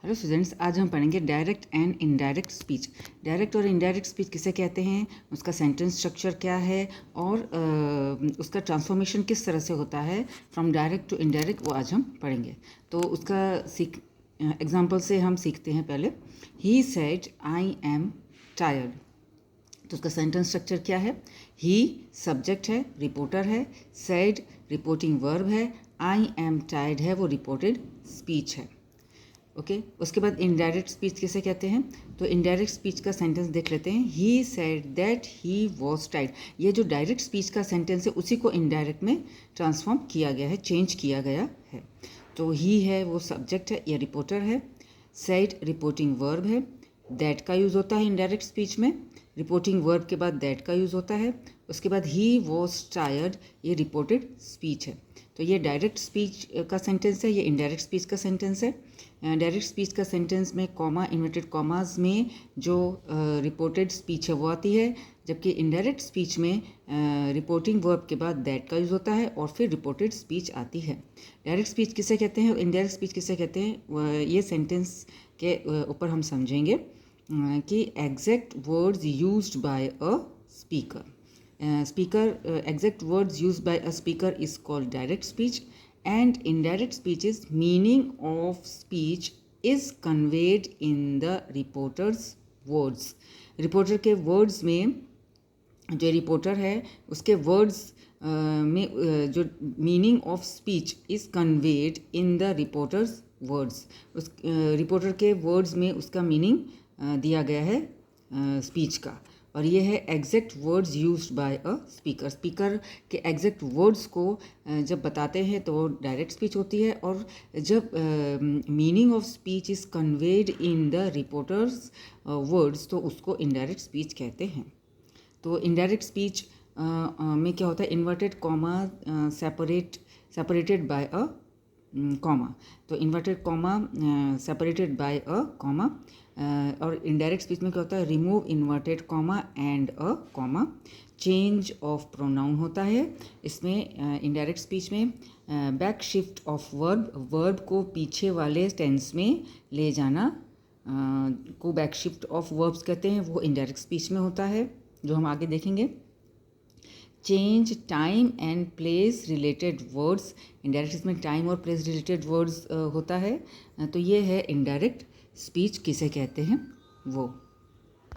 Hello students, आज हम पढ़ेंगे direct and indirect speech. Direct और इनडायरेक्ट स्पीच किसे कहते हैं, उसका सेंटेंस स्ट्रक्चर क्या है और उसका ट्रांसफॉर्मेशन किस तरह से होता है फ्रॉम डायरेक्ट टू इनडायरेक्ट, वो आज हम पढ़ेंगे। तो उसका एग्जांपल से हम सीखते हैं। पहले he said I am tired, तो उसका सेंटेंस स्ट्रक्चर क्या है। ही सब्जेक्ट है, रिपोर्टर है, सेड रिपोर्टिंग वर्ब है, आई एम टायर्ड है वो रिपोर्टेड स्पीच है। ओके उसके बाद इनडायरेक्ट स्पीच किसे कहते हैं, तो इनडायरेक्ट स्पीच का सेंटेंस देख लेते हैं। He said that he was tired, ये जो डायरेक्ट स्पीच का सेंटेंस है उसी को इनडायरेक्ट में ट्रांसफॉर्म किया गया है, चेंज किया गया है। तो ही है वो सब्जेक्ट है या रिपोर्टर है, सेड रिपोर्टिंग वर्ब है, दैट का यूज़ होता है इनडायरेक्ट स्पीच में, रिपोर्टिंग वर्ब के बाद दैट का यूज़ होता है। उसके बाद ही वॉज टायर्ड, ये रिपोर्टेड स्पीच है। तो ये डायरेक्ट स्पीच का सेंटेंस है, ये इनडायरेक्ट स्पीच का सेंटेंस है। डायरेक्ट स्पीच का सेंटेंस में कॉमा, इन्वर्टेड कॉमास में जो रिपोर्टेड स्पीच है वो आती है, जबकि इनडायरेक्ट स्पीच में रिपोर्टिंग वर्ब के बाद दैट का यूज़ होता है और फिर रिपोर्टेड स्पीच आती है। डायरेक्ट स्पीच किसे कहते हैं, इनडायरेक्ट स्पीच किसे कहते हैं, ये सेंटेंस के ऊपर हम समझेंगे कि exact words used by a speaker. Exact words used by a speaker is called direct speech, and indirect speech is meaning of speech is conveyed in the reporter's words. Reporter के words में, जो reporter है उसके words में जो meaning of speech is conveyed in the reporters words, उस reporter के words में उसका मीनिंग दिया गया है स्पीच का। और ये है exact words used by a speaker. Speaker के एग्जैक्ट वर्ड्स को जब बताते हैं तो वो डायरेक्ट स्पीच होती है, और जब meaning of speech is conveyed in the reporters words तो उसको इनडायरेक्ट स्पीच कहते हैं। तो इनडायरेक्ट स्पीच में क्या होता है, inverted comma separated by a comma, तो inverted comma separated by a comma. और इनडायरेक्ट स्पीच में क्या होता है, remove inverted comma and a comma. Change of pronoun होता है इसमें इनडायरेक्ट स्पीच में। बैक शिफ्ट ऑफ वर्ब को पीछे वाले टेंस में ले जाना को बैक शिफ्ट ऑफ वर्ब्स कहते हैं, वो इनडायरेक्ट स्पीच में होता है, जो हम आगे देखेंगे। Change time and place related words, indirect में टाइम और प्लेस रिलेटेड वर्ड्स होता है। तो ये है इनडायरेक्ट स्पीच किसे कहते हैं वो।